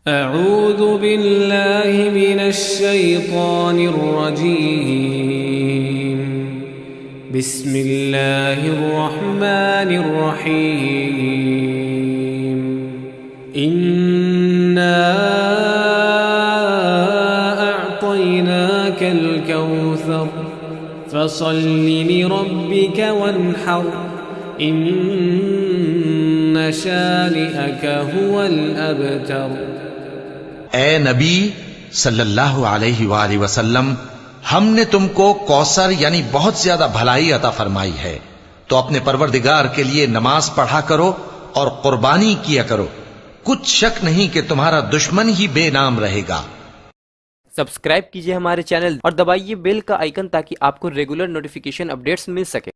अऊज़ु बिल्लाहि मिनश शैतानिर रजीम। बिस्मिल्लाहिर रहमानिर रहीम। इन्ना अअतैनाकल कौसर फसल्लि लिरब्बिक वन्हर इन्न शानिअक हुवल अबतर। ए नबी सल्लल्लाहु अलैहि वसल्लम, हमने तुमको कौसर यानी बहुत ज्यादा भलाई अता फरमाई है, तो अपने परवरदिगार के लिए नमाज पढ़ा करो और कुर्बानी किया करो। कुछ शक नहीं कि तुम्हारा दुश्मन ही बेनाम रहेगा। सब्सक्राइब कीजिए हमारे चैनल और दबाइए बेल का आइकन ताकि आपको रेगुलर नोटिफिकेशन अपडेट्स मिल सके।